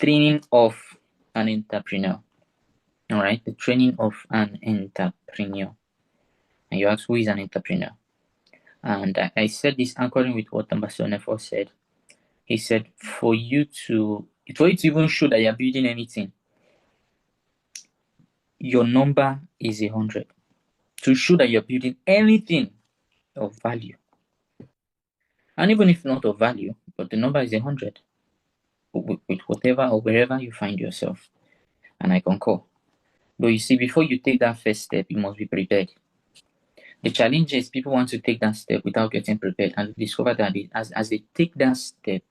training of an entrepreneur. All right, the training of an entrepreneur. And you ask, who is an entrepreneur? And I said this anchoring with what Ambassador Nefo said. He said, for you to even show that you're building anything, your number is 100. To show that you're building anything of value. And even if not of value, but the number is 100. With whatever or wherever you find yourself. And I concur. But you see, before you take that first step, you must be prepared. The challenge is people want to take that step without getting prepared, and discover that as they take that step,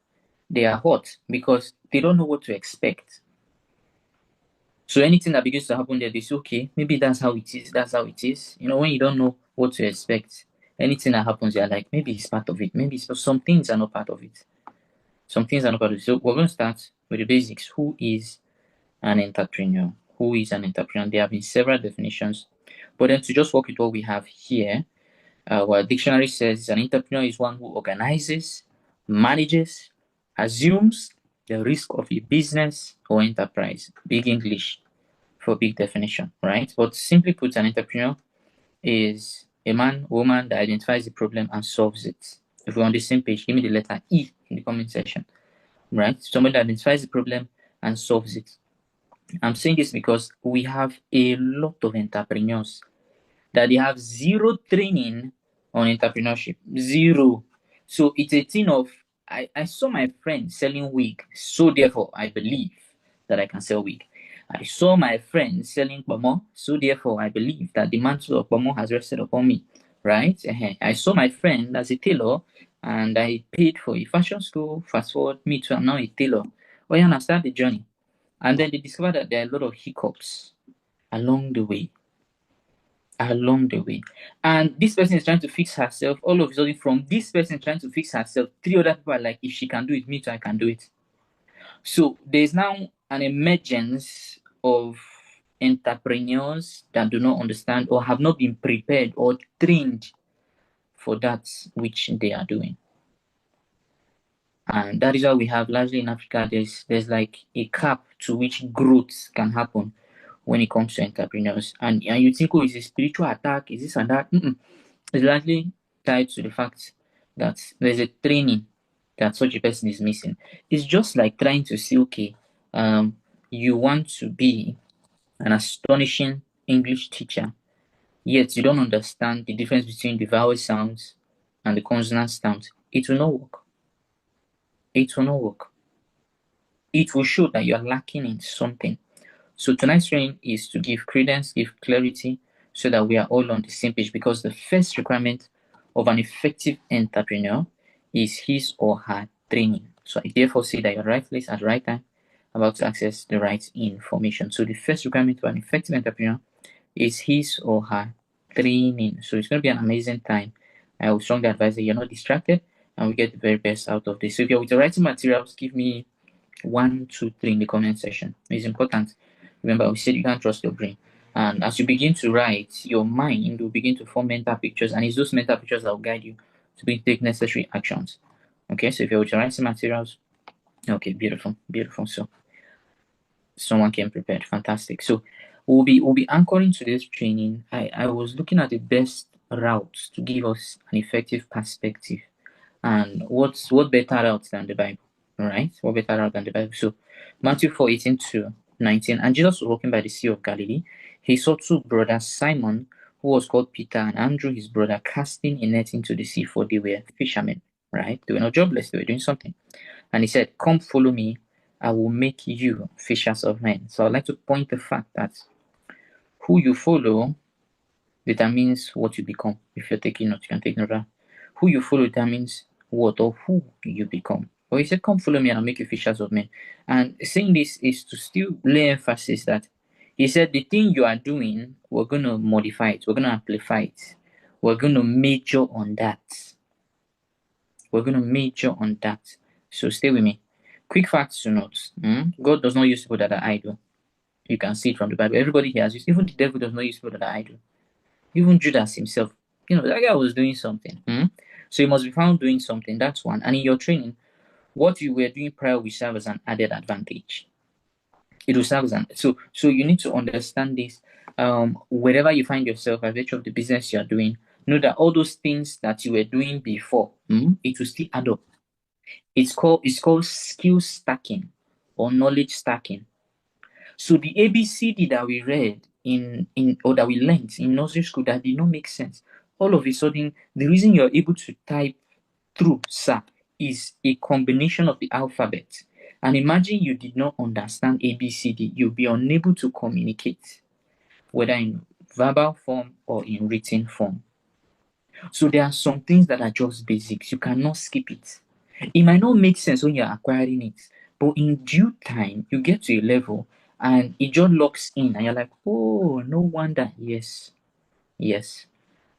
they are hot because they don't know what to expect. So anything that begins to happen there, they say, okay, maybe that's how it is. That's how it is. You know, when you don't know what to expect, anything that happens, you're like, maybe it's part of it. Maybe some things are not part of it. Some things are not part of it. So we're going to start with the basics. Who is an entrepreneur? Who is an entrepreneur? There have been several definitions. But then to just work with what we have here, what dictionary says an entrepreneur is one who organizes, manages, assumes the risk of a business or enterprise. Big English for big definition, right? But simply put, an entrepreneur is a man, woman that identifies the problem and solves it. If we're on the same page, give me the letter E in the comment section, right? Somebody that identifies the problem and solves it. I'm saying this because we have a lot of entrepreneurs that they have zero training on entrepreneurship. Zero. So it's a thing of, I saw my friend selling wig, so therefore I believe that I can sell wig. I saw my friend selling pomo, so therefore I believe that the mantle of pomo has rested upon me, right? I saw my friend as a tailor, and I paid for a fashion school. Fast forward, me too, I'm now a tailor. Oh yeah, and I start the journey. And then they discover that there are a lot of hiccups along the way. And this person is trying to fix herself. All of a sudden, from this person trying to fix herself, 3 other people are like, if she can do it, me too, I can do it. So there's now an emergence of entrepreneurs that do not understand or have not been prepared or trained for that which they are doing. And that is why we have, largely in Africa, there's like a cap to which growth can happen when it comes to entrepreneurs. And you think, oh, is a spiritual attack? Is this and that? It's largely tied to the fact that there's a training that such a person is missing. It's just like trying to say, okay, you want to be an astonishing English teacher, yet you don't understand the difference between the vowel sounds and the consonant sounds. It will not work. It will not work. It will show that you are lacking in something. So tonight's training is to give credence, give clarity, so that we are all on the same page, because the first requirement of an effective entrepreneur is his or her training. So I therefore say that you're right place at the right time, about to access the right information. So the first requirement of an effective entrepreneur is his or her training. So it's going to be an amazing time. I would strongly advise that you're not distracted and we get the very best out of this. So if you're with the writing materials, give me 1, 2, 3 in the comment section. It's important. Remember, we said you can't trust your brain. And as you begin to write, your mind will begin to form mental pictures, and it's those mental pictures that will guide you to take necessary actions. Okay, so if you're with your writing materials, okay, beautiful. So someone came prepared. Fantastic. So we'll be anchoring today's training. I was looking at the best routes to give us an effective perspective. And what better route than the Bible? All right, what better route than the Bible? So Matthew 4:18-19, and Jesus was walking by the Sea of Galilee. He saw 2 brothers, Simon, who was called Peter, and Andrew, his brother, casting a net into the sea, for they were fishermen, right? They were not jobless, they were doing something. And he said, come follow me, I will make you fishers of men. So I'd like to point the fact that who you follow determines what you become. If you're taking notes, you can take note of that. Who you follow determines what or who you become. But he said, come follow me and I'll make you fishers of men. And saying this is to still lay emphasis that he said the thing you are doing, we're going to modify it. We're going to amplify it. We're going to major on that. So stay with me. Quick facts to note. God does not use people that are idle. You can see it from the Bible. Everybody here has used. Even the devil does not use people that are idle. Even Judas himself. That guy was doing something. So you must be found doing something. That's one. And in your training, what you were doing prior will serve as an added advantage. It will serve as an so you need to understand this. Wherever you find yourself, as virtue of the business you are doing, know that all those things that you were doing before, it will still add up. It's called skill stacking or knowledge stacking. So the ABCD that we read in or that we learned in nursery school that did not make sense, all of a sudden the reason you're able to type through SAP is a combination of the alphabet. And imagine you did not understand ABCD, you'll be unable to communicate, whether in verbal form or in written form. So there are some things that are just basics. You cannot skip it. It might not make sense when you're acquiring it, but in due time, you get to a level and it just locks in, and you're like, oh, no wonder. Yes,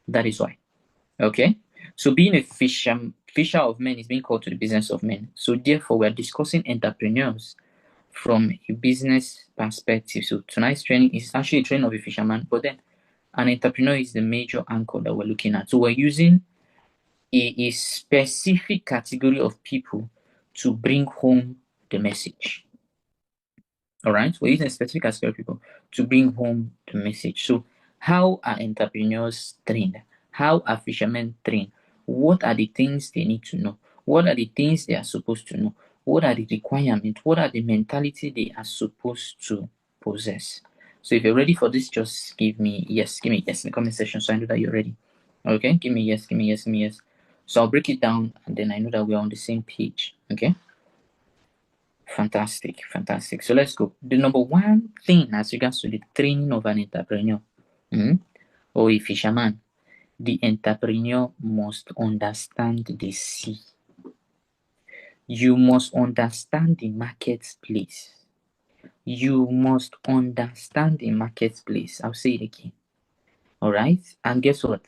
that is why. Okay? So being a fisher of men is being called to the business of men. So therefore, we're discussing entrepreneurs from a business perspective. So tonight's training is actually a training of a fisherman, but then an entrepreneur is the major anchor that we're looking at. So we're using a specific category of people to bring home the message. All right, we're using a specific category of people to bring home the message. So, how are entrepreneurs trained? How are fishermen trained? What are the things they need to know? What are the things they are supposed to know? What are the requirements? What are the mentality they are supposed to possess? So, if you're ready for this, just give me yes in the comment section so I know that you're ready. Okay, give me yes. So I'll break it down and then I know that we're on the same page. Okay. Fantastic. So let's go. The number one thing as regards to the training of an entrepreneur or a fisherman, the entrepreneur must understand the sea. You must understand the marketplace. You must understand the marketplace. I'll say it again. All right. And guess what?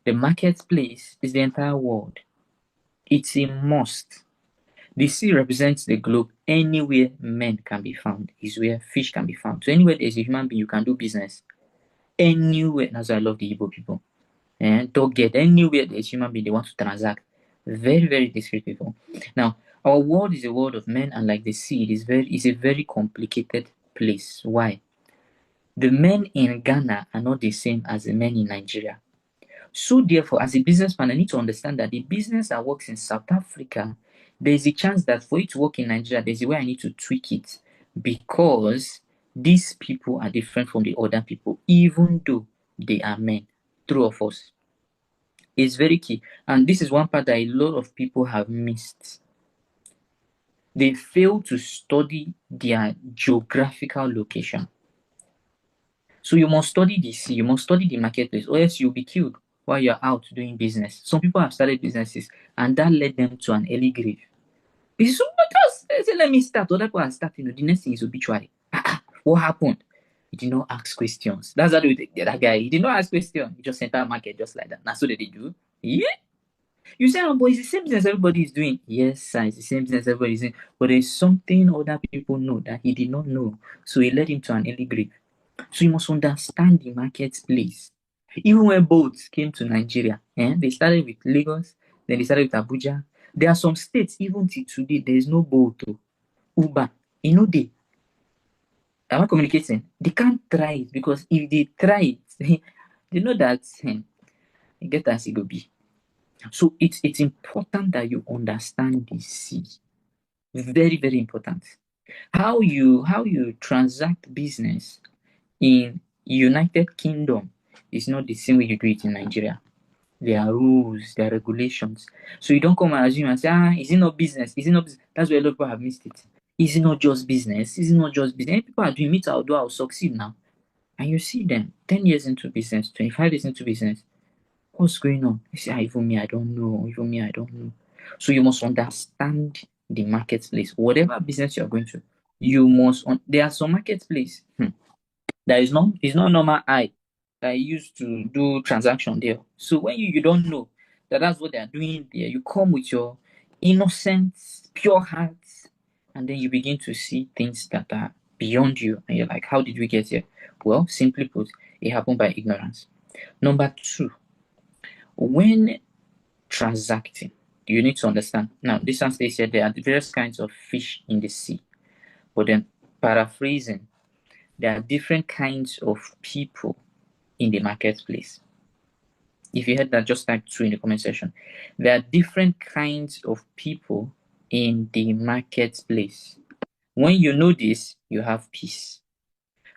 The marketplace is the entire world. It's a must. The sea represents the globe. Anywhere men can be found is where fish can be found. So anywhere there's a human being, you can do business. Anywhere. That's why I love the Igbo people. And don't get anywhere there's human being, they want to transact. Very, very discreet people. Now, our world is a world of men, and like the sea, it's a very complicated place. Why? The men in Ghana are not the same as the men in Nigeria. So therefore, as a businessman, I need to understand that the business that works in South Africa, there's a chance that for it to work in Nigeria, there's a way I need to tweak it because these people are different from the other people, even though they are men. True or false? It's very key. And this is one part that a lot of people have missed. They fail to study their geographical location. So you must study the sea, you must study the marketplace, or else you'll be killed while you're out doing business. Some people have started businesses and that led them to an early grave. Because just say, let me start. Other people are starting. The next thing is obituary. What happened? He did not ask questions. That's how they take that guy. He did not ask questions. He just entered market just like that. That's what they do. Yeah. You say, oh, but it's the same business everybody is doing. Yes, sir, it's the same business everybody is doing. But there's something other people know that he did not know. So it led him to an early grave. So you must understand the marketplace. Even when boats came to Nigeria, they started with Lagos, then they started with Abuja. There are some states, even till today, there is no boat. Uber, they. Am I communicating? They can't try it because if they try it, they know that you get as it go be. So it's important that you understand the sea. Very, very important. How you transact business in United Kingdom is not the same way you do it in Nigeria. There are rules, there are regulations. So you don't come and assume and say, is it not business? Is it not business? That's where a lot of people have missed it. Is it not just business? Is it not just business? And people are doing it, I'll succeed now. And you see them 10 years into business, 25 years into business. What's going on? You say, even me, I don't know. Even me, I don't know. So you must understand the marketplace. Whatever business you're going to, you must. There are some marketplace that is not normal eye that used to do transaction there. So when you don't know that that's what they are doing there, you come with your innocent, pure heart, and then you begin to see things that are beyond you, and you're like, how did we get here? Well, simply put, it happened by ignorance. Number two, when transacting, you need to understand. Now, this one states here there are various kinds of fish in the sea, but then paraphrasing, there are different kinds of people in the marketplace. If you heard that, just type 2 in the comment section. There are different kinds of people in the marketplace. When you know this, you have peace.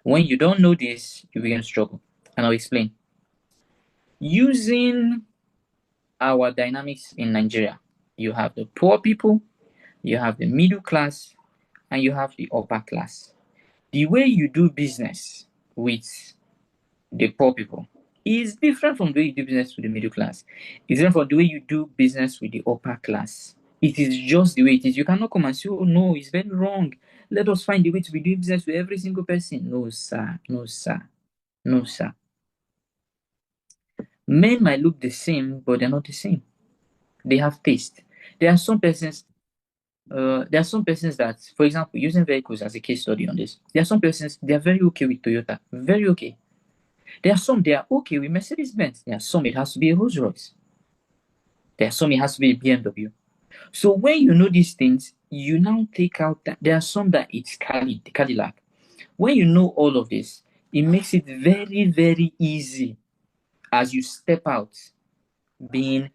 When you don't know this, you begin to struggle. And I'll explain. Using our dynamics in Nigeria, you have the poor people, you have the middle class, and you have the upper class. The way you do business with the poor people is different from the way you do business with the middle class. It's different from the way you do business with the upper class. It is just the way it is. You cannot come and say, oh no, it's very wrong. Let us find a way to be doing business with every single person. No, sir. No, sir. No, sir. Men might look the same, but they're not the same. They have taste. There are some persons that, for example, using vehicles as a case study on this, there are some persons, they are very okay with Toyota. Very okay. There are some, they are okay with Mercedes-Benz. There are some, it has to be a Rolls-Royce. There are some, it has to be a BMW. So when you know these things, you now take out that there are some that it's Cadillac. When you know all of this, it makes it very, very easy as you step out being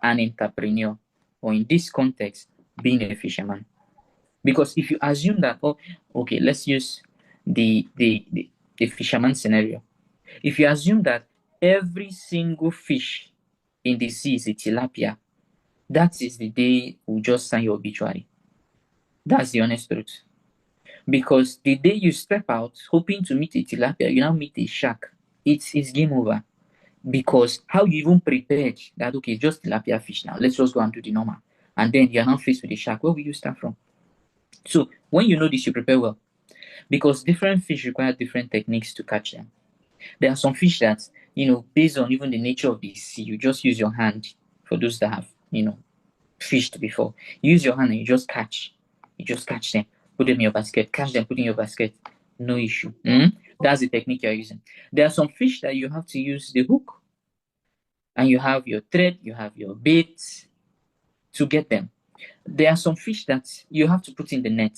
an entrepreneur, or in this context, being a fisherman. Because if you assume that, oh, okay, let's use the fisherman scenario. If you assume that every single fish in the sea is a tilapia, that is the day we'll just sign your obituary. That's the honest truth. Because the day you step out hoping to meet a tilapia, you now meet a shark. It's game over. Because how you even prepared that, okay, just tilapia fish now, let's just go and do the normal. And then you're now faced with a shark. Where will you start from? So when you know this, you prepare well. Because different fish require different techniques to catch them. There are some fish that, based on even the nature of the sea, you just use your hand. For those that have, fished before, you use your hand and you just catch them, put them in your basket, catch them, put in your basket, no issue. That's the technique you're using. There are some fish that you have to use the hook, and you have your thread, you have your bait to get them. There are some fish that you have to put in the net,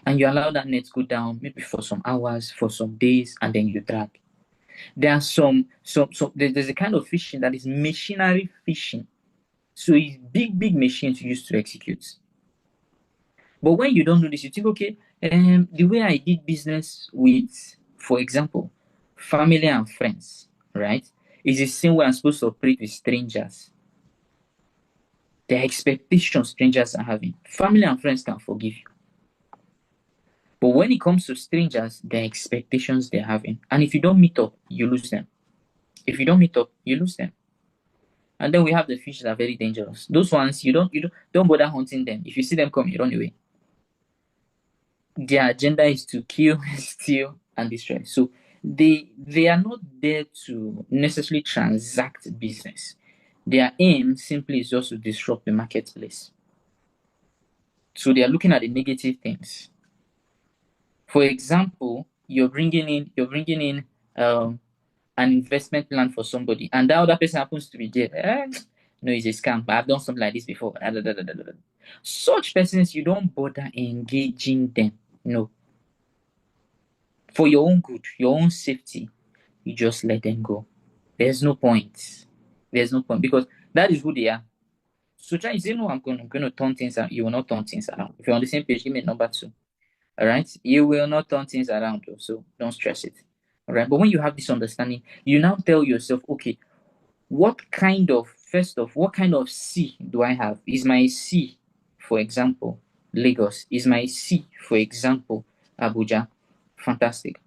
and you allow that net to go down maybe for some hours, for some days, and then you drag. There are there's a kind of fishing that is machinery fishing. So it's big machines used to execute. But when you don't know this, you think, okay, the way I did business with, for example, family and friends, right, is the same way I'm supposed to operate with strangers. The expectations strangers are having. Family and friends can forgive you. But when it comes to strangers, the expectations they're having. And if you don't meet up, you lose them. If you don't meet up, you lose them. And then we have the fish that are very dangerous. Those ones, you don't bother hunting them. If you see them come, you run away. Their agenda is to kill, steal, and destroy. So they are not there to necessarily transact business. Their aim simply is just to disrupt the marketplace. So they are looking at the negative things. For example, you're bringing in an investment plan for somebody, and that other person happens to be there. No, it's a scam. I've done something like this before. Such persons, you don't bother engaging them. No. For your own good, your own safety, you just let them go. There's no point. Because that is who they are. So try to say, no, I'm going to turn things around. You will not turn things around. If you're on the same page, give me number 2. All right? You will not turn things around. So don't stress it. All right? But when you have this understanding, you now tell yourself, okay, what kind of C do I have? Is my C, for example, Lagos? Is my C, for example, Abuja? Fantastic.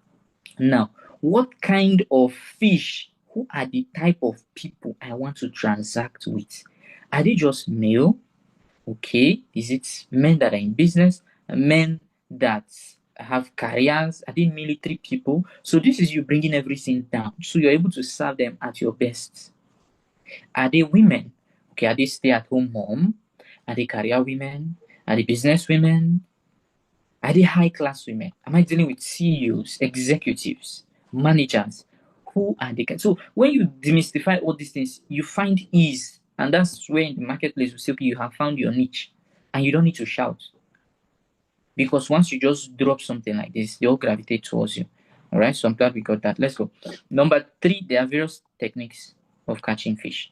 Now, what kind of fish? Who are the type of people I want to transact with? Are they just male? Okay. Is it men that are in business? Men that have careers? Are they military people? So this is you bringing everything down. So you're able to serve them at your best. Are they women? Okay. Are they stay-at-home mom? Are they career women? Are they business women? Are they high-class women? Am I dealing with CEOs, executives, managers? Who are they? So when you demystify all these things, you find ease. And that's where in the marketplace you say, okay, you have found your niche. And you don't need to shout. Because once you just drop something like this, they all gravitate towards you. All right, so I'm glad we got that. Let's go. Number 3, there are various techniques of catching fish.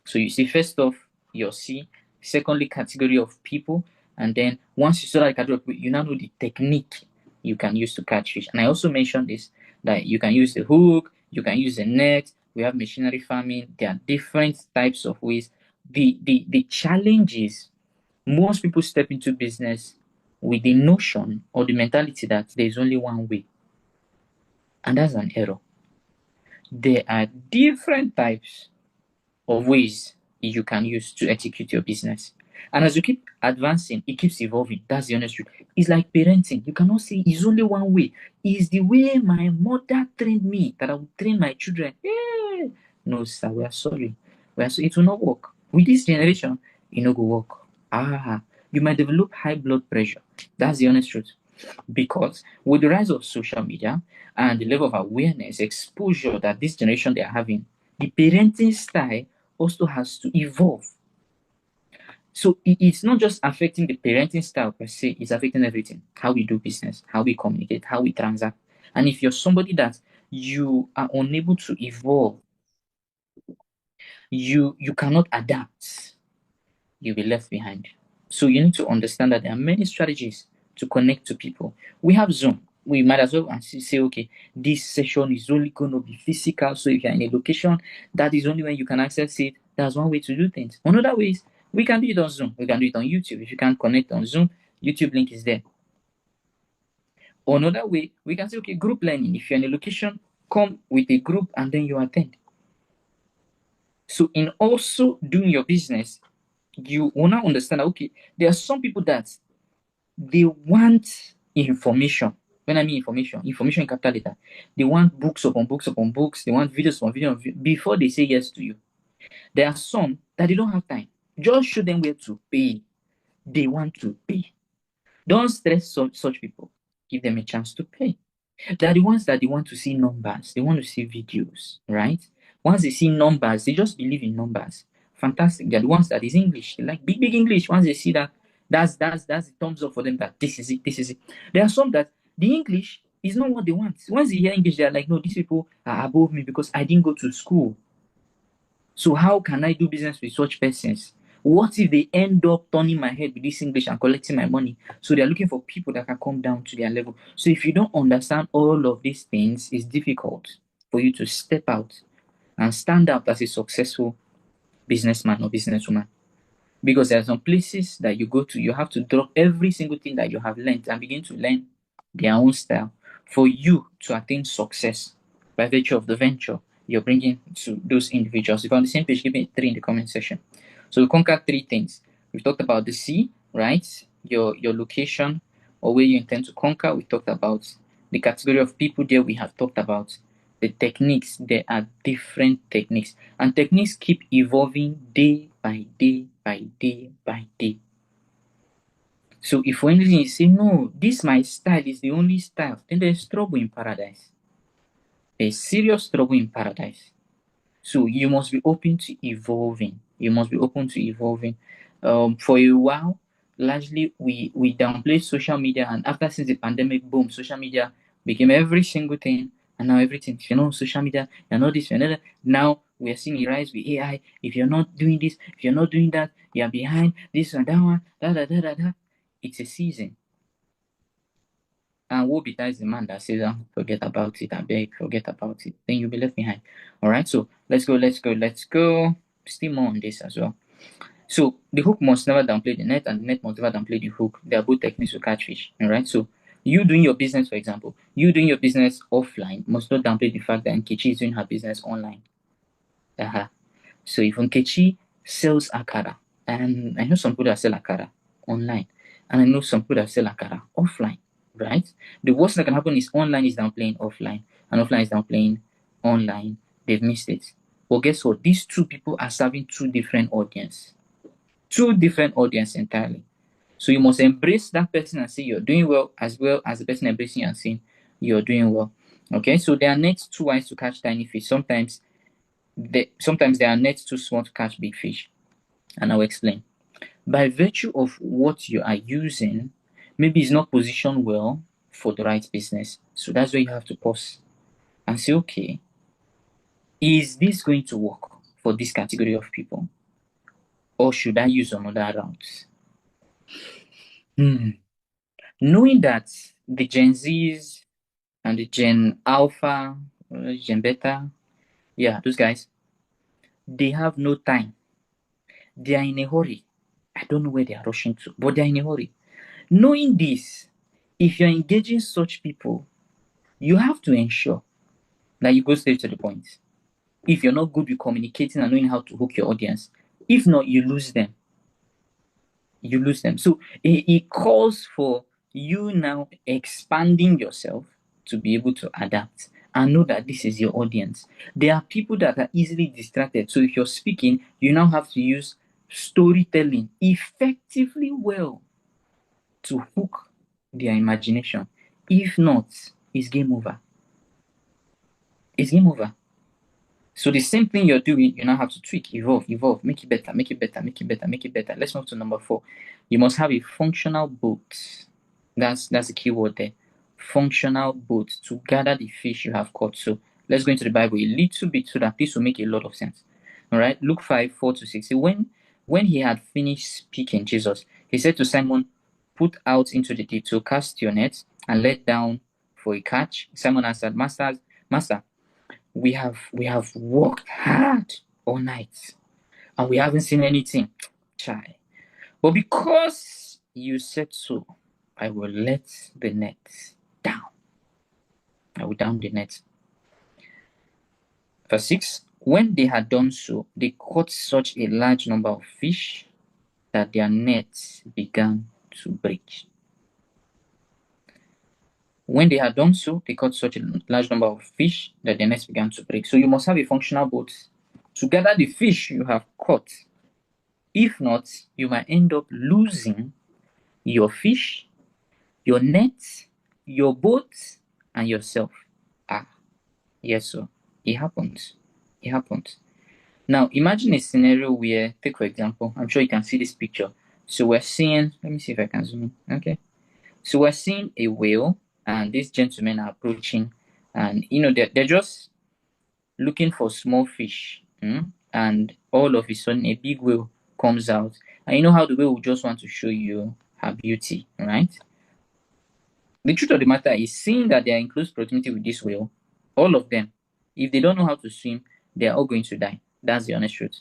So you see, first off, your C. Secondly, category of people. And then once you saw that category of people, you now know the technique you can use to catch fish. And I also mentioned this, that you can use the hook, you can use the net. We have machinery farming. There are different types of ways. The challenge is most people step into business with the notion or the mentality that there's only one way. And that's an error. There are different types of ways you can use to execute your business. And as you keep advancing, it keeps evolving. That's the honest truth. It's like parenting. You cannot say it's only one way. It's the way my mother trained me that I will train my children. Yeah. No, sir, we are sorry. It will not work. With this generation, it no go work. You might develop high blood pressure. That's the honest truth. Because with the rise of social media and the level of awareness, exposure that this generation they are having, the parenting style also has to evolve. So it's not just affecting the parenting style per se, it's affecting everything. How we do business, how we communicate, how we transact. And if you're somebody that you are unable to evolve, you cannot adapt, you'll be left behind. So you need to understand that there are many strategies to connect to people. We have Zoom. We might as well say, okay, this session is only going to be physical. So if you're in a location, that is only when you can access it. That's one way to do things. Another way is we can do it on Zoom. We can do it on YouTube. If you can't connect on Zoom, YouTube link is there. Another way, we can say, okay, group learning. If you're in a location, come with a group and then you attend. So in also doing your business, you will now understand that, okay, there are some people that they want information. When I mean information in capital letter, they want books upon books upon books, they want videos upon videos before they say yes to you. There are some that they don't have time. Just show them where to pay. They want to pay. Don't stress such people. Give them a chance to pay. There are the ones that they want to see numbers. They want to see videos, right? Once they see numbers, they just believe in numbers. Fantastic. They're the ones that is English. They like big English. Once they see that, that's the thumbs up for them that this is it, this is it. There are some that the English is not what they want. Once they hear English, they're like, no, these people are above me because I didn't go to school. So how can I do business with such persons? What if they end up turning my head with this English and collecting my money? So they're looking for people that can come down to their level. So if you don't understand all of these things, it's difficult for you to step out and stand out as a successful businessman or businesswoman. Because there are some places that you go to, you have to drop every single thing that you have learned and begin to learn their own style for you to attain success by virtue of the venture you're bringing to those individuals. If you're on the same page, give me 3 in the comment section. So we conquered 3 things. We've talked about the C, right? Your location or where you intend to conquer. We talked about the category of people there. We have talked about the techniques. There are different techniques, and techniques keep evolving day by day by day by day. So if for anything you say, no, this my style is the only style, then there's trouble in paradise. There's serious trouble in paradise. So you must be open to evolving. You must be open to evolving. For a while, largely we downplayed social media, and after since the pandemic, boom, social media became every single thing, and now everything. If you're not on social media, you're not this, you're not that. Now we are seeing a rise with AI. If you're not doing this, if you're not doing that, you're behind this and that one. It's a season. And woe betides the man that says, forget about it, I beg, forget about it. Then you'll be left behind. All right, so let's go. Still more on this as well. So the hook must never downplay the net, and the net must never downplay the hook. They are both techniques to catch fish. All right, so you doing your business, for example, you doing your business offline must not downplay the fact that Nkechi is doing her business online. So if Nkechi sells akara, and I know some people that sell akara online, and I know some people that sell akara offline, right? The worst that can happen is online is downplaying offline, and offline is downplaying online. They've missed it. But guess what? These 2 people are serving 2 different audiences. 2 different audiences entirely. So you must embrace that person and say you're doing well as the person embracing you and saying you're doing well. Okay, so there are nets too wide to catch tiny fish. Sometimes there are nets too small to catch big fish. And I'll explain. By virtue of what you are using, maybe it's not positioned well for the right business. So that's where you have to pause and say, okay, is this going to work for this category of people? Or should I use another route? Knowing that the Gen Zs and the Gen Alpha, Gen Beta, yeah, those guys, they have no time. They are in a hurry. I don't know where they are rushing to, but they're in a hurry. Knowing this, if you're engaging such people, you have to ensure that you go straight to the point. If you're not good with communicating and knowing how to hook your audience, if not, you lose them. You lose them. So it calls for you now expanding yourself to be able to adapt and know that this is your audience. There are people that are easily distracted. So if you're speaking, you now have to use storytelling effectively well to hook their imagination. If not, it's game over. It's game over. So the same thing you're doing, you now have to tweak, evolve, make it better, make it better, make it better, make it better. Let's move to number 4. You must have a functional boat. That's the key word there. Functional boat to gather the fish you have caught. So let's go into the Bible a little bit so that this will make a lot of sense. All right, Luke 5:4-6. When he had finished speaking, Jesus, he said to Simon, "Put out into the deep, so cast your net and let down for a catch." Simon answered, Master, we have worked hard all night and we haven't seen anything. Chai. But because you said so, I will let the net down. I will down the net. Verse 6. When they had done so, they caught such a large number of fish that their nets began to break. When they had done so, they caught such a large number of fish that their nets began to break. So you must have a functional boat to gather the fish you have caught. If not, you might end up losing your fish, your net, your boat, and yourself. Yes, sir. It happens. It happens. Now, imagine a scenario where, take for example, I'm sure you can see this picture. So we're seeing, let me see if I can zoom in. Okay. So we're seeing a whale, and these gentlemen are approaching, and they're just looking for small fish. And all of a sudden, a big whale comes out. And you know how the whale will just want to show you her beauty, right? The truth of the matter is, seeing that they are in close proximity with this whale, all of them, if they don't know how to swim, they are all going to die. That's the honest truth.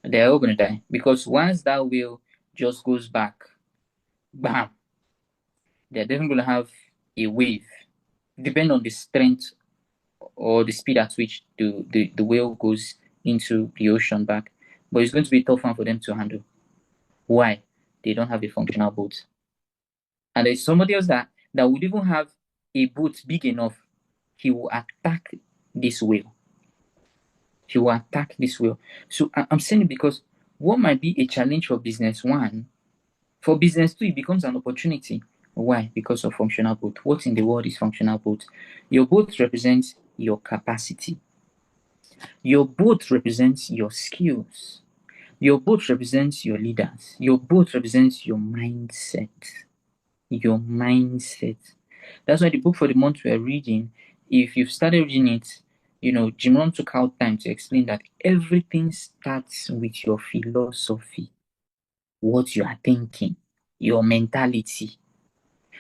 They are all going to die. Because once that whale just goes back, bam, they're definitely going to have a wave, depending on the strength or the speed at which the whale goes into the ocean back. But it's going to be a tough one for them to handle. Why? They don't have a functional boat. And there's somebody else that would even have a boat big enough. He will attack this whale. He will attack this whale. So I'm saying it because what might be a challenge for business 1, for business 2, it becomes an opportunity. Why? Because of functional boat. What in the world is functional boat? Your boat represents your capacity. Your boat represents your skills. Your boat represents your leaders. Your boat represents your mindset. Your mindset. That's why the book for the month we're reading, if you've started reading it, Jim Rohn took out time to explain that everything starts with your philosophy, what you are thinking, your mentality.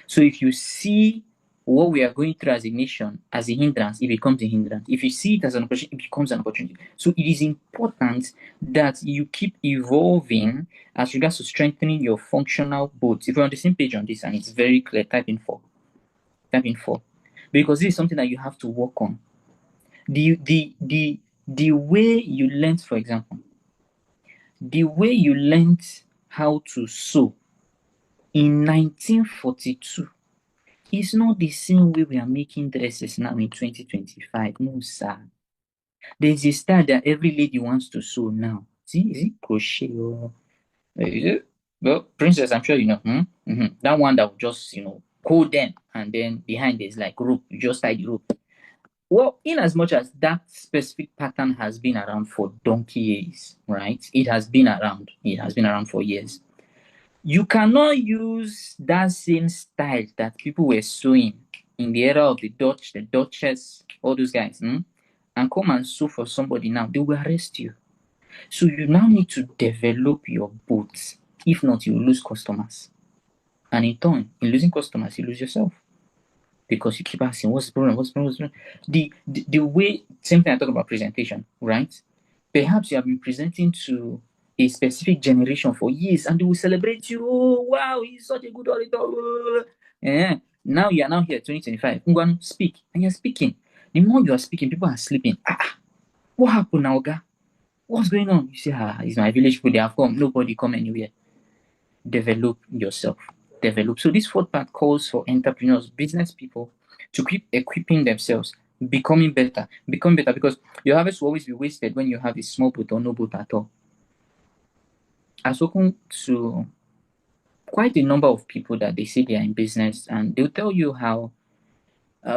So if you see what we are going through as a nation as a hindrance, it becomes a hindrance. If you see it as an opportunity, it becomes an opportunity. So it is important that you keep evolving as regards to strengthening your functional boats. If you're on the same page on this and it's very clear, type in 4. Because this is something that you have to work on. The way you learned, for example, the way you learned how to sew in 1942 is not the same way we are making dresses now in 2025. No, sir. There's a style that every lady wants to sew now. See, is it crochet or is it? Well, princess, I'm sure you know. That one that will just hold them, and then behind there's like rope. You just tie the rope. Well, in as much as that specific pattern has been around for donkey years, right? It has been around. It has been around for years. You cannot use that same style that people were sewing in the era of the Dutch, the Duchess, all those guys, and come and sew for somebody now. They will arrest you. So you now need to develop your boat. If not, you will lose customers. And in turn, in losing customers, you lose yourself. Because you keep asking, what's the problem? What's the problem? What's the problem? The way, same thing I talk about presentation, right? Perhaps you have been presenting to a specific generation for years and they will celebrate you. Oh, wow, he's such a good orator. Yeah. Now you are now here, 2025. Ngwanu, speak. And you're speaking. The more you are speaking, people are sleeping. What happened now, Oga? What's going on? You say, it's my village people, they have come. Nobody come anywhere. Develop yourself. Develop. So this fourth part calls for entrepreneurs, business people to keep equipping themselves, becoming better, because your harvest will always be wasted when you have a small boat or no boat at all. I've spoken to quite a number of people that they say they are in business and they'll tell you how,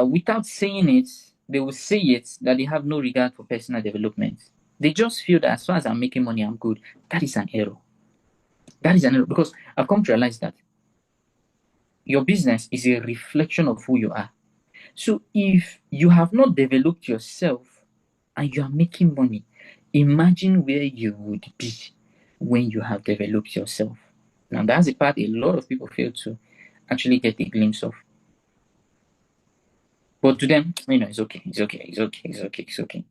without saying it, they will say it, that they have no regard for personal development. They just feel that as far as I'm making money, I'm good. That is an error. That is an error because I've come to realize that your business is a reflection of who you are. So if you have not developed yourself and you are making money, imagine where you would be when you have developed yourself. Now that's the part a lot of people fail to actually get a glimpse of. But to them, it's okay.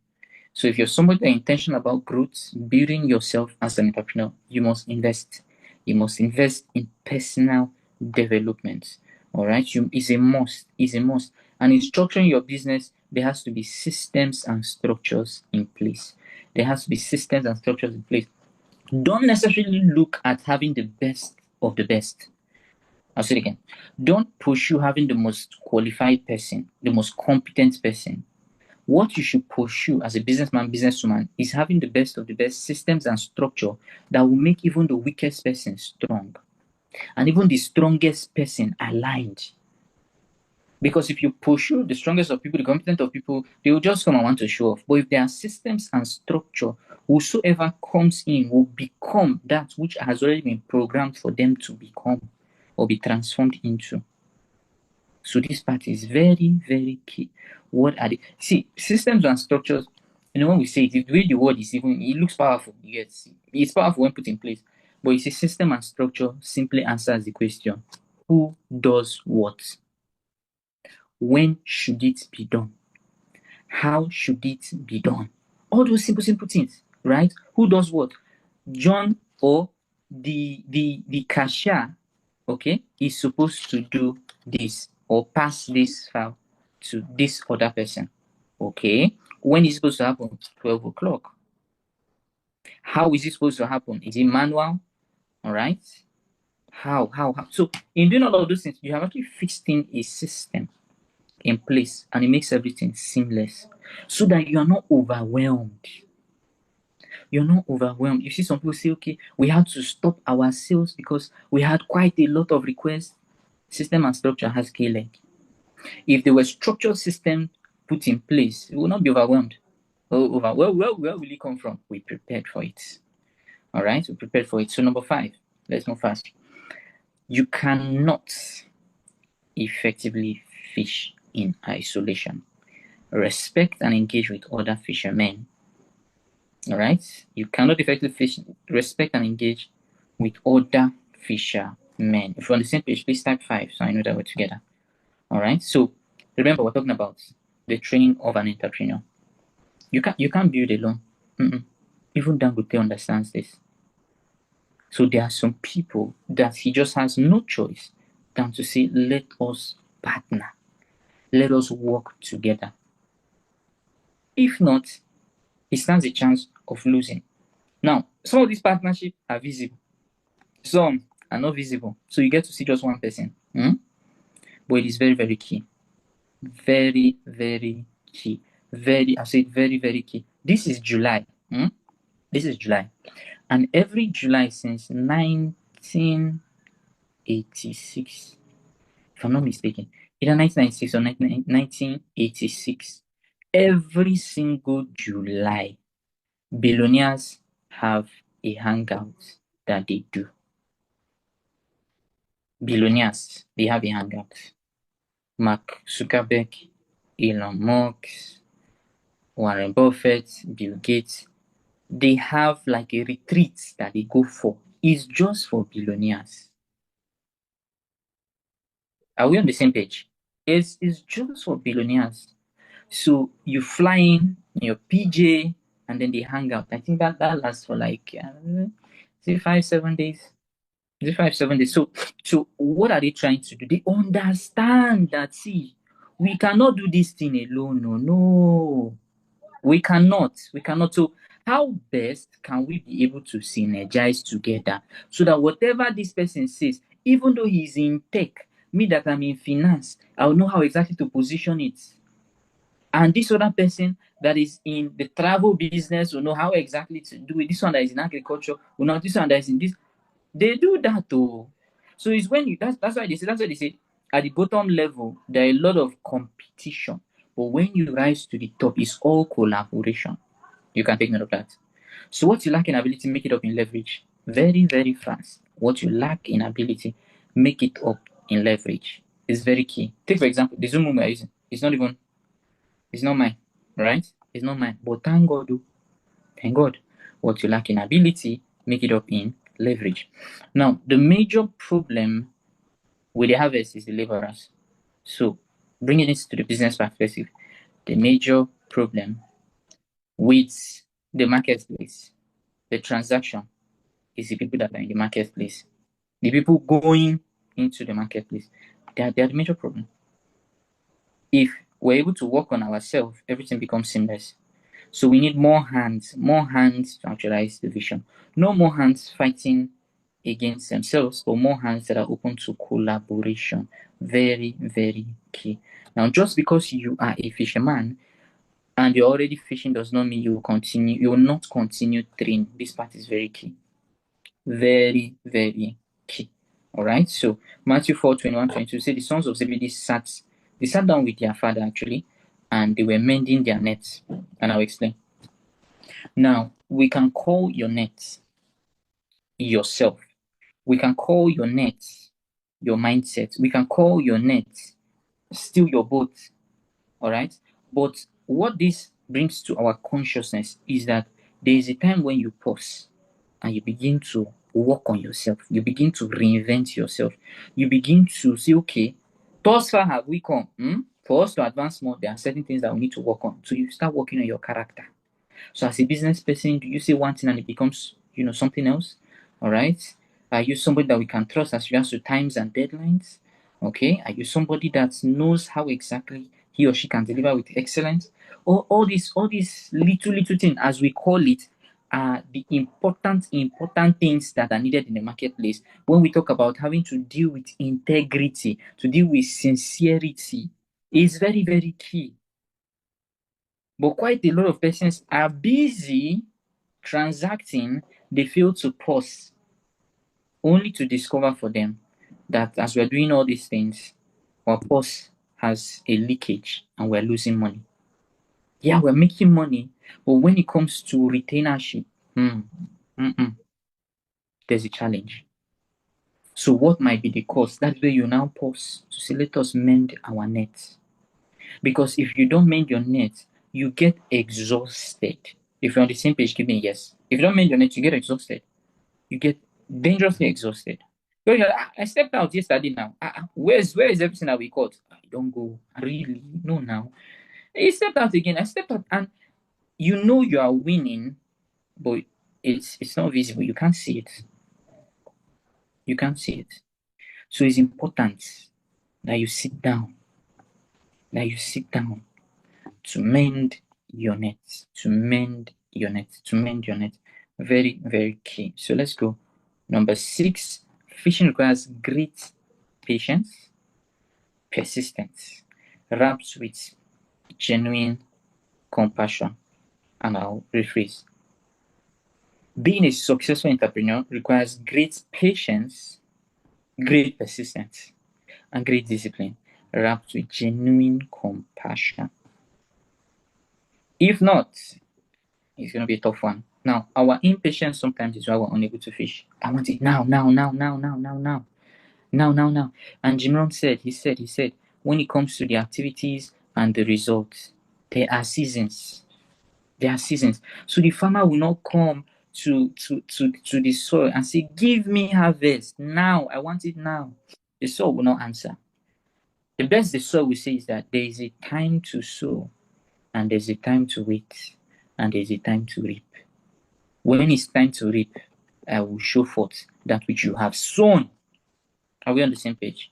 So if you're somebody that intentional about growth, building yourself as an entrepreneur, you must invest. You must invest in personal development. All right, it's a must. It's a must. And in structuring your business, there has to be systems and structures in place. There has to be systems and structures in place. Don't necessarily look at having the best of the best. I'll say it again. Don't pursue having the most qualified person, the most competent person. What you should pursue as a businessman, businesswoman is having the best of the best systems and structure that will make even the weakest person strong and even the strongest person aligned. Because if you pursue the strongest of people, the competent of people, they will just come and want to show off. But if there are systems and structure, whosoever comes in will become that which has already been programmed for them to become or be transformed into. So this part is very, very key. What are the systems and structures? When we say it, the way the word is even, it looks powerful. Yes, it's powerful when put in place. But you see, system and structure simply answers the question: who does what? When should it be done? How should it be done? All those simple things, right? Who does what? John or the cashier, okay, is supposed to do this or pass this file to this other person. Okay. When is it supposed to happen? 12 o'clock. How is it supposed to happen? Is it manual? All right. How? So in doing all of those things, you have actually fixed in a system in place and it makes everything seamless so that you are not overwhelmed. You're not overwhelmed. You see some people say, okay, we had to stop our sales because we had quite a lot of requests. System and structure has K-leg. If there were structured system put in place, we will not be overwhelmed. Where will it come from? We prepared for it. All right, we prepared for it. So number 5, let's move fast. You cannot effectively fish in isolation. Respect and engage with other fishermen. All right, you cannot effectively fish, respect and engage with other fishermen. If you're on the same page, please type 5 so I know that we're together. All right, so remember we're talking about the training of an entrepreneur. You can't build alone. Even Dangote understands this. So there are some people that he just has no choice than to say, let us partner. Let us work together. If not, he stands a chance of losing. Now, some of these partnerships are visible. Some are not visible. So you get to see just one person. But it is very, very key. Very, very key. I said very, very key. This is July. This is July. And every July since 1986, if I'm not mistaken, either 1996 or 1986, every single July, billionaires have a hangout that they do. billionaires, they have a hangout. Mark Zuckerberg, Elon Musk, Warren Buffett, Bill Gates, they have like a retreat that they go for. It's just for billionaires. Are we on the same page? It's just for billionaires. So you fly in your PJ and then they hang out. I think that lasts for like is it 5-7 days? Is it 5-7 days? So what are they trying to do? They understand that see, we cannot do this thing alone. No. We cannot. So how best can we be able to synergize together so that whatever this person says, even though he's in tech, me that I'm in finance, I'll know how exactly to position it. And this other person that is in the travel business will know how exactly to do it. This one that is in agriculture will know this one that is in this. They do that though. So it's when you that's why they say at the bottom level there are a lot of competition. But when you rise to the top, it's all collaboration. You can take note of that. So what you lack in ability, make it up in leverage. Very, very fast. What you lack in ability, make it up in leverage. It's very key. Take for example, the Zoom room we are using. It's not mine, right? It's not mine. But thank God, thank God. What you lack in ability, make it up in leverage. Now, the major problem with the harvest is the laborers. So, bringing it to the business perspective, the major problem with the marketplace, the transaction, is the people that are in the marketplace. The people going into the marketplace, they are the major problem. If we're able to work on ourselves, everything becomes seamless. So we need more hands to actualize the vision. No more hands fighting against themselves, but more hands that are open to collaboration. Very, very key. Now, just because you are a fisherman and you're already fishing does not mean you will not continue training. This part is very key. Very, very key. All right. So Matthew 4:21-22 say the sons of Zebedee sat down with their father actually, and they were mending their nets. And I'll explain. Now we can call your net yourself. We can call your net your mindset. We can call your net still your boat. All right. But what this brings to our consciousness is that there is a time when you pause and you begin to work on yourself. You begin to reinvent yourself. You begin to say, okay, thus far have we come. For us to advance more, there are certain things that we need to work on. So you start working on your character. So as a business person, do you say one thing and it becomes, something else? All right. Are you somebody that we can trust as regards to times and deadlines? Okay. Are you somebody that knows how exactly he or she can deliver with excellence? Or all these little things, as we call it, are the important things that are needed in the marketplace when we talk about having to deal with integrity, to deal with sincerity. Is very, very key. But quite a lot of persons are busy transacting, they fail to pause, only to discover for them that as we're doing all these things, our pause has a leakage and we're losing money. Yeah, we're making money, but when it comes to retainership, there's a challenge. So what might be the cause? That's where you now pause to say, let us mend our net. Because if you don't mend your net, you get exhausted. If you're on the same page, give me a yes. If you don't mend your net, you get exhausted. You get dangerously exhausted. So you're like, I stepped out yesterday now. Where is everything that we caught? I don't go. Really? No, now. You stepped out again. I stepped out and you know you are winning, but it's not visible. You can't see it. You can't see it. So it's important that you sit down. To mend your net. Very, very key. So let's go. Number 6, fishing requires great patience, persistence, wrapped with genuine compassion. And I'll rephrase. Being a successful entrepreneur requires great patience, great persistence, and great discipline, wrapped with genuine compassion. If not, it's going to be a tough one. Now, our impatience sometimes is why we're unable to fish. I want it now. Now. And Jim Rohn said, he said, when it comes to the activities and the results, there are seasons. There are seasons. So the farmer will not come to the soil and say, give me harvest now. I want it now. The soil will not answer. The best the soil will say is that there is a time to sow, and there's a time to wait, and there's a time to reap. When it's time to reap, I will show forth that which you have sown. Are we on the same page?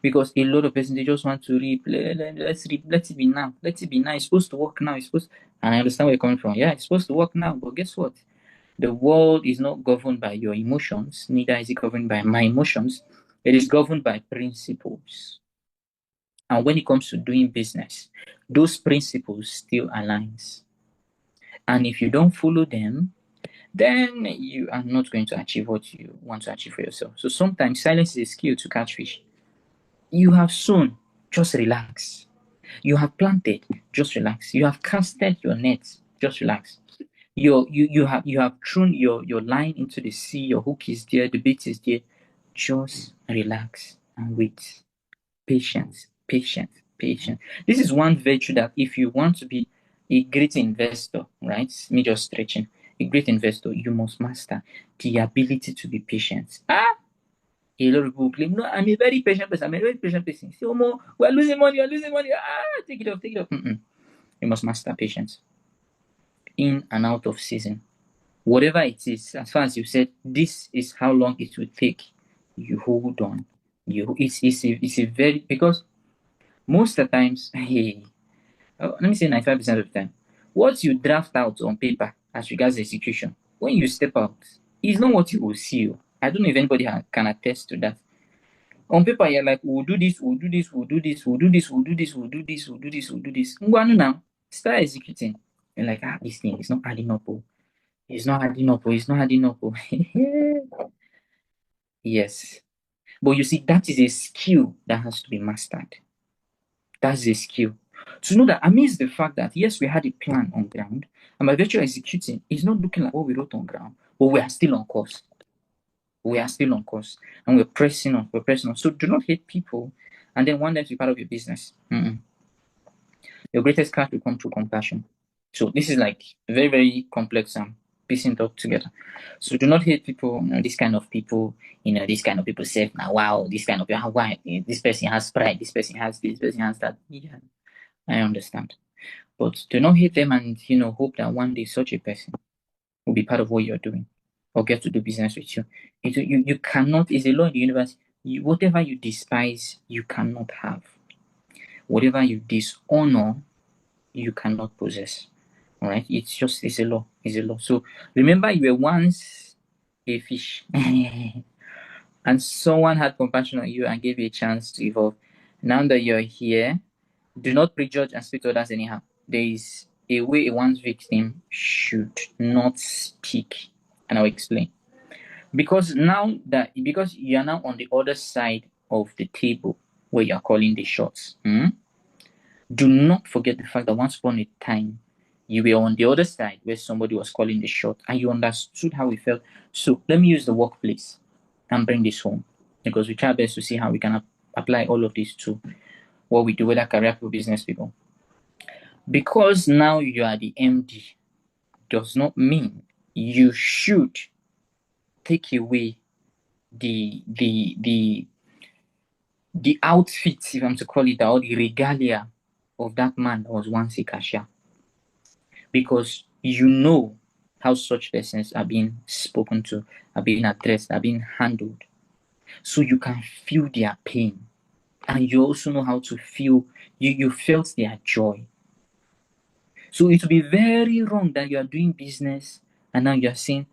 Because a lot of persons, they just want to reap. Let's reap. Let it be now. Let it be now. It's supposed to work now. It's supposed. And I understand where you're coming from. Yeah, it's supposed to work now. But guess what? The world is not governed by your emotions. Neither is it governed by my emotions. It is governed by principles. And when it comes to doing business, those principles still aligns. And if you don't follow them, then you are not going to achieve what you want to achieve for yourself. So sometimes silence is a skill to catch fish. You have sown, just relax. You have planted, just relax. You have casted your nets, just relax. You have thrown your line into the sea, your hook is there, the bait is there. Just relax and wait. Patience. This is one virtue that if you want to be a great investor, right? Me just stretching. A great investor, you must master the ability to be patient. A lot of people claim, no, I'm a very patient person. Say, oh, more, we're losing money. Take it off. You must master patience. In and out of season. Whatever it is, as far as you said, this is how long it will take. You hold on. It's a very, because most of the times, let me say 95% of the time, what you draft out on paper as regards execution, when you step out, is not what you will see. I don't know if anybody can attest to that. On paper, you're like, we'll do this. Ngwanu now, start executing. You're like, this thing is not adding up. It's not adding up. Yes. But you see, that is a skill that has to be mastered. That's a skill. To know that amidst the fact that, yes, we had a plan on ground, and by virtue of executing, it's not looking like what we wrote on ground, but we are still on course. And we're pressing on. So do not hate people and then want them to be part of your business. Your greatest cash will come through compassion. So this is like very, very complex piecing talk together. So do not hate people, this kind of people, this kind of people say, now, wow, this kind of people, why? This person has pride, this person has this, person has that. Yeah, I understand. But do not hate them and, hope that one day such a person will be part of what you're doing or get to do business with you. You cannot, it's a law in the universe, whatever you despise, you cannot have. Whatever you dishonor, you cannot possess. All right? It's a law. So remember, you were once a fish and someone had compassion on you and gave you a chance to evolve. Now that you're here, do not prejudge and speak to others anyhow. There is a way one's victim should not speak, and I'll explain. Because you are now on the other side of the table where you're calling the shots. Do not forget the fact that once upon a time, you were on the other side where somebody was calling the shot and you understood how it felt. So let me use the workplace and bring this home, because we try best to see how we can apply all of this to what we do, whether career or business people. Because now you are the MD does not mean you should take away the outfit, if I'm to call it that, or the regalia of that man that was once a cashier. Because you know how such persons are being spoken to, are being addressed, are being handled. So you can feel their pain. And you also know how to feel, you felt their joy. So it will be very wrong that you are doing business and now you are saying,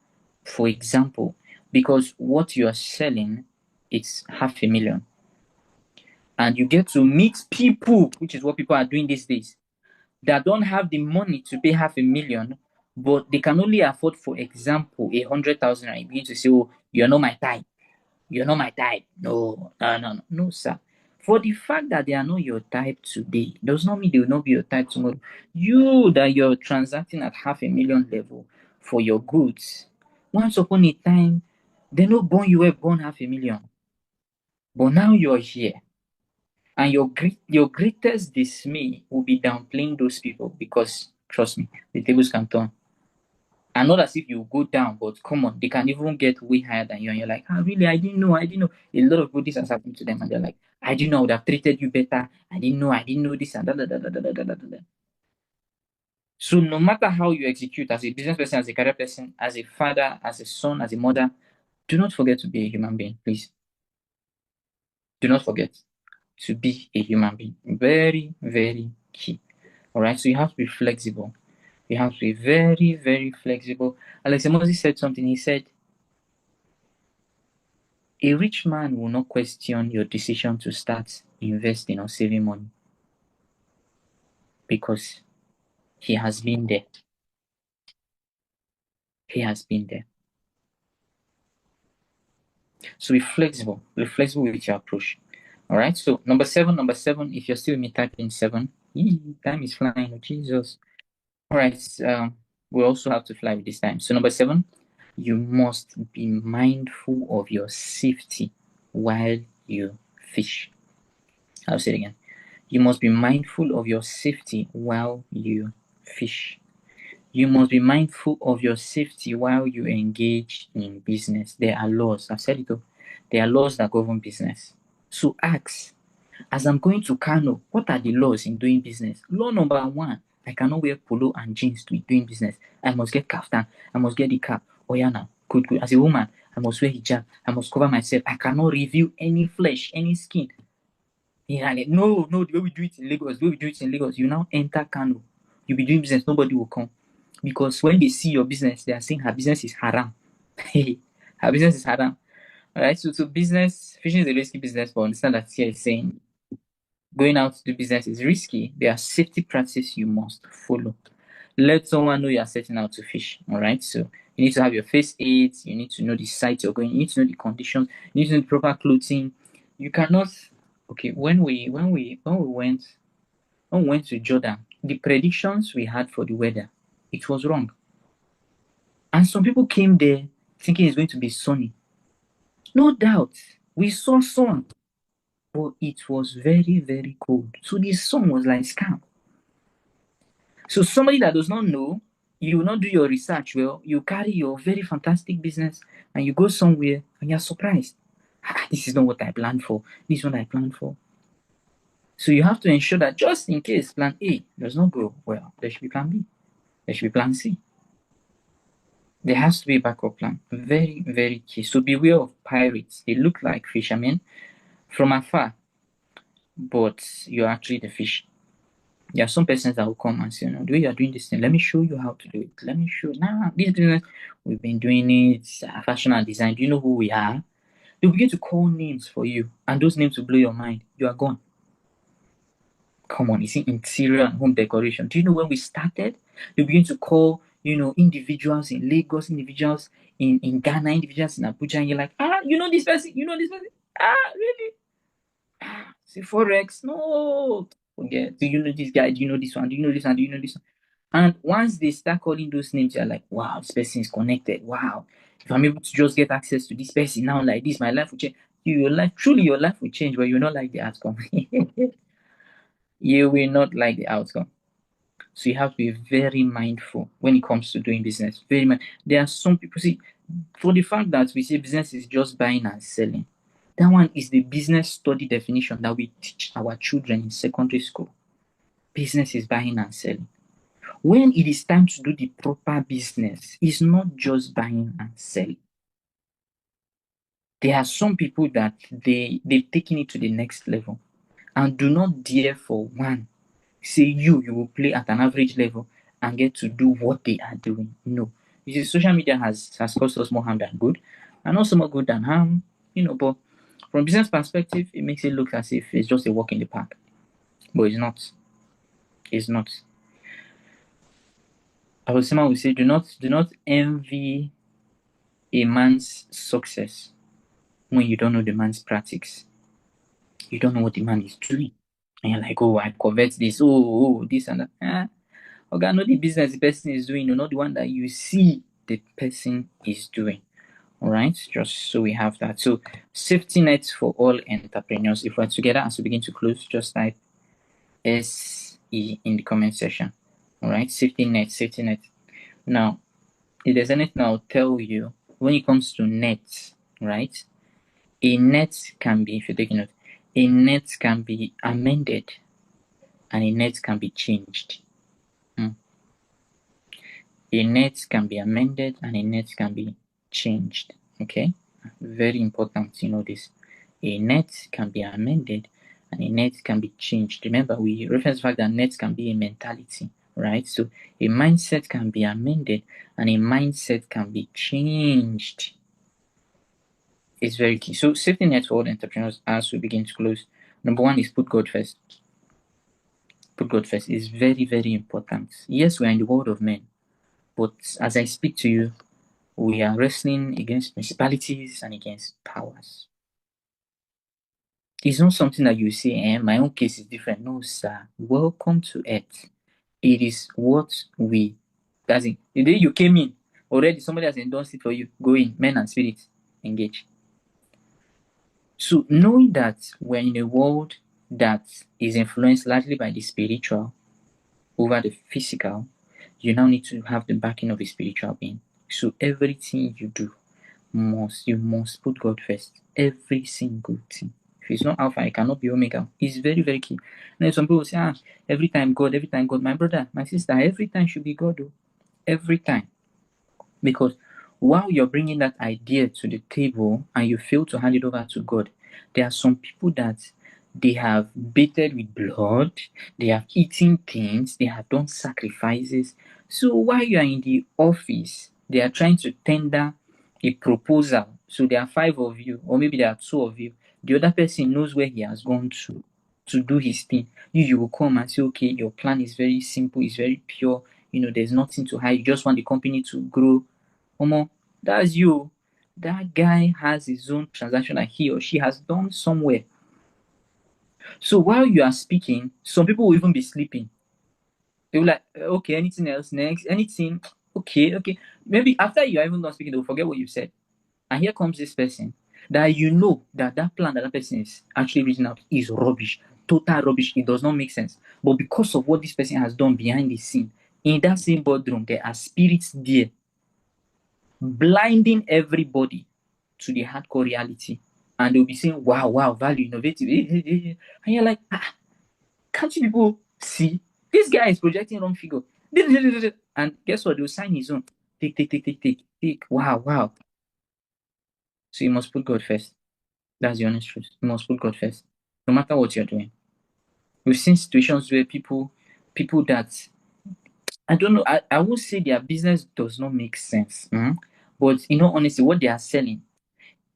for example, because what you are selling, it's 500,000. And you get to meet people, which is what people are doing these days, that don't have the money to pay 500,000, but they can only afford, for example, 100,000. And you begin to say, oh, you're not my type. No, sir. For the fact that they are not your type today does not mean they will not be your type tomorrow. You that you're transacting at 500,000 level for your goods, once upon a time, they no born you were born 500,000. But now you're here, and your greatest dismay will be downplaying those people because, trust me, the tables can turn. And not as if you go down, but come on, they can even get way higher than you. And you're like, really? I didn't know. I didn't know. A lot of people, this has happened to them, and they're like, I didn't know I would have treated you better. I didn't know. I didn't know this and da da da da da da da da. Da. So no matter how you execute as a business person, as a career person, as a father, as a son, as a mother, do not forget to be a human being, please. Do not forget to be a human being. Very, very key. All right. So you have to be flexible. You have to be very, very flexible. Alex Moses said something. He said, a rich man will not question your decision to start investing or saving money because he has been there. He has been there. So be flexible. Be flexible with your approach. All right. So number seven. If you're still with me, type in 7. Time is flying. Oh, Jesus. All right. We also have to fly with this time. So number 7, you must be mindful of your safety while you fish. I'll say it again. You must be mindful of your safety while you fish. You must be mindful of your safety while you engage in business. There are laws. I've said it all. There are laws that govern business. So ask, as I'm going to Kano, what are the laws in doing business? Law number 1, I cannot wear polo and jeans to be doing business. I must get kaftan. I must get the cap. Oh yeah, now. Good. As a woman, I must wear hijab. I must cover myself. I cannot reveal any flesh, any skin. Yeah, no, the way we do it in Lagos, you now enter Kano. You be doing business, nobody will come. Because when they see your business, they are saying her business is haram. Her business is haram. Alright, so business, fishing is a risky business, but understand that here is saying going out to do business is risky. There are safety practices you must follow. Let someone know you are setting out to fish. Alright, so you need to have your first aid, you need to know the site you're going, you need to know the conditions, you need to know the proper clothing. You cannot when we went to Jordan, the predictions we had for the weather, it was wrong. And some people came there thinking it's going to be sunny. No doubt, we saw sun, but it was very, very cold. So the sun was like scam. So somebody that does not know, you will not do your research well, you carry your very fantastic business and you go somewhere and you're surprised. This is not what I planned for. This is what I planned for. So you have to ensure that just in case plan A does not go well, there should be plan B. There should be plan C. There has to be a backup plan. Very, very key. So beware of pirates. They look like fishermen from afar, but you're actually the fish. There are some persons that will come and say, no, the way you're doing this thing, let me show you how to do it. Let me show you. Nah, this business, we've been doing it, fashion and design. Do you know who we are? They'll begin to call names for you, and those names will blow your mind. You are gone. Come on, you see interior and home decoration. Do you know when we started? They begin to call, individuals in Lagos, individuals in Ghana, individuals in Abuja, and you're like, you know this person, really? See Forex? No. Forget. Do you know this guy? Do you know this one? Do you know this one? Do you know this one? And once they start calling those names, you're like, wow, this person is connected. Wow. If I'm able to just get access to this person now like this, my life will change. Your life will change, but you're not like the outcome. You will not like the outcome. So you have to be very mindful when it comes to doing business. There are some people, see, for the fact that we say business is just buying and selling, that one is the business study definition that we teach our children in secondary school. Business is buying and selling. When it is time to do the proper business, it's not just buying and selling. There are some people that they've taken it to the next level and do not dare for one say you will play at an average level and get to do what they are doing. No. You see, social media has caused us more harm than good, and also more good than harm, but from business perspective, it makes it look as if it's just a walk in the park. But it's not. It's not. Someone will say, do not envy a man's success when you don't know the man's practice. You don't know what the man is doing. And you're like, oh, I covet this, this and that. Okay, I know the business the person is doing, not the one that you see the person is doing. All right, just so we have that. So safety nets for all entrepreneurs. If we're together as we begin to close, just type SE in the comment section. All right, safety net, safety net. Now, if there's anything I'll tell you when it comes to nets, right? A net can be, if you're taking note, a net can be amended and a net can be changed. A net can be amended and a net can be changed. Okay, very important to know this. A net can be amended and a net can be changed. Remember, we reference the fact that net can be a mentality, right? So a mindset can be amended and a mindset can be changed. It's very key. So safety net for all entrepreneurs as we begin to close. Number one is put God first. Put God first is very, very important. Yes, we are in the world of men, but as I speak to you, we are wrestling against principalities and against powers. It's not something that you say, my own case is different. No, sir. Welcome to earth. It is what we, that's it. The day you came in, already somebody has endorsed it for you. Go in, men and spirits, engage. So knowing that we're in a world that is influenced largely by the spiritual over the physical, you now need to have the backing of a spiritual being. So everything you do, you must put God first. Every single thing. If it's not Alpha, it cannot be Omega. It's very, very key. And then some people say, every time God. My brother, my sister, every time should be God. Every time. Because while you're bringing that idea to the table and you fail to hand it over to God, there are some people that they have bathed with blood, they have eaten things, they have done sacrifices. So while you are in the office, they are trying to tender a proposal. So there are 5 of you, or maybe there are 2 of you. The other person knows where he has gone to do his thing. You will come and say, okay, your plan is very simple, it's very pure. There's nothing to hide. You just want the company to grow. That's you. That guy has his own transaction that he or she has done somewhere. So while you are speaking, some people will even be sleeping. They will like, okay, anything else next? Anything? Okay. Maybe after you are even not speaking, they'll forget what you said. And here comes this person that that plan that person is actually reaching out is rubbish. Total rubbish. It does not make sense. But because of what this person has done behind the scene, in that same boardroom, there are spirits there blinding everybody to the hardcore reality. And they'll be saying, wow, value, innovative. And you're like, can't you people see? This guy is projecting wrong figure. And guess what? They'll sign his own. Take. Wow. So you must put God first. That's the honest truth. You must put God first. No matter what you're doing. We've seen situations where people that, I don't know, I won't say their business does not make sense. But honestly, what they are selling,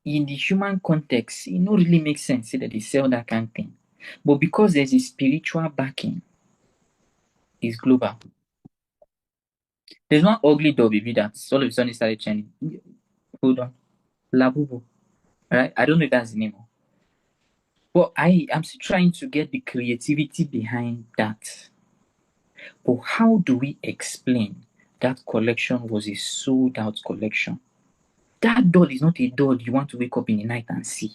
in the human context, it don't really make sense that they sell that kind of thing. But because there's a spiritual backing, it's global. There's one ugly dog baby that all of a sudden started churning. Hold on. Labubu. Right? I don't know if that's the name. But I'm still trying to get the creativity behind that. But how do we explain that collection was a sold out collection? That doll is not a doll you want to wake up in the night and see.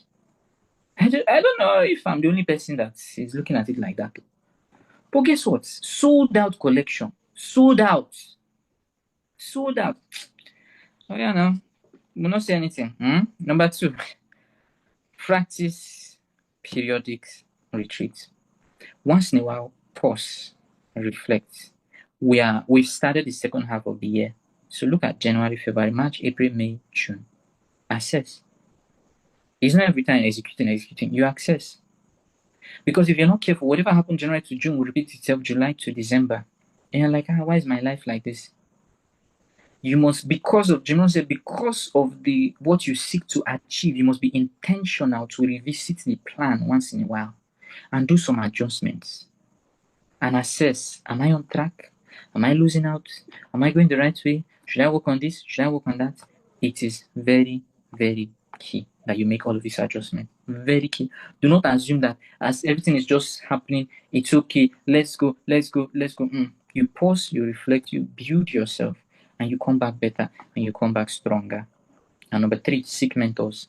I don't know if I'm the only person that is looking at it like that. But guess what? Sold out collection. Sold out. Oh yeah, no. We'll not say anything. Number 2, practice periodic retreat. Once in a while, pause, reflect. We've started the second half of the year. So look at January, February, March, April, May, June. Assess. It's not every time executing. You access. Because if you're not careful, whatever happened January to June will repeat itself July to December. And you're like, why is my life like this? You must, because of what you seek to achieve, you must be intentional to revisit the plan once in a while and do some adjustments and assess, am I on track? Am I losing out? Am I going the right way? Should I work on this? Should I work on that? It is very, very key that you make all of these adjustments. Very key. Do not assume that as everything is just happening, it's okay. Let's go. You pause, you reflect, you build yourself, and you come back better and you come back stronger. And number 3, seek mentors.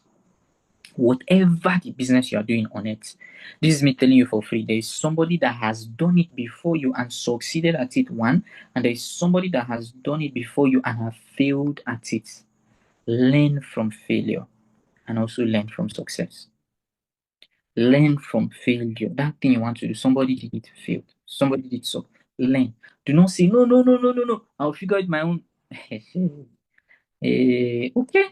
Whatever the business you are doing on it, this is me telling you for free. There is somebody that has done it before you and succeeded at it, one, and there is somebody that has done it before you and have failed at it. Learn from failure and also learn from success. Learn from failure. That thing you want to do, somebody did it, failed. Somebody did so. Learn. Do not say, no, no, no, no, no, no. I'll figure it my own. Okay.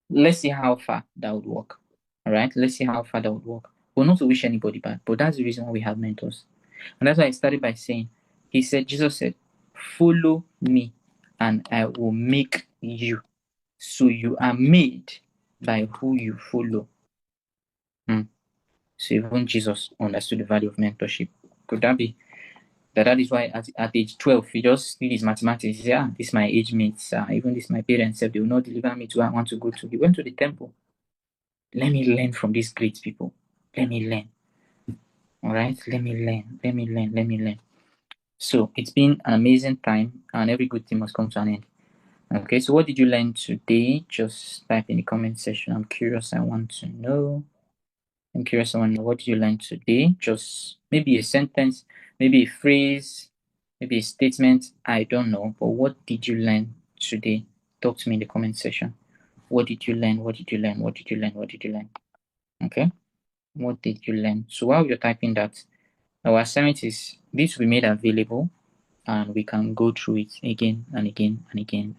Let's see how far that would work. All right. Let's see how far that would work. Well, not to wish anybody bad, but that's the reason why we have mentors. And that's why I started by saying, Jesus said, follow me and I will make you. So you are made by who you follow. So even Jesus understood the value of mentorship. Could that be that is why at age 12, he just did his mathematics. He said, this is my age mates, even this my parents said they will not deliver me to where I want to go to. He went to the temple. Let me learn from these great people. Let me learn. All right? Let me learn. So it's been an amazing time, and every good thing must come to an end. Okay, so what did you learn today? Just type in the comment section. I'm curious. I want to know. What did you learn today? Just maybe a sentence, maybe a phrase, maybe a statement. I don't know. But what did you learn today? Talk to me in the comment section. What did you learn? What did you learn? What did you learn? What did you learn? Okay. What did you learn? So while you're typing that, our assignment is this will be made available and we can go through it again and again and again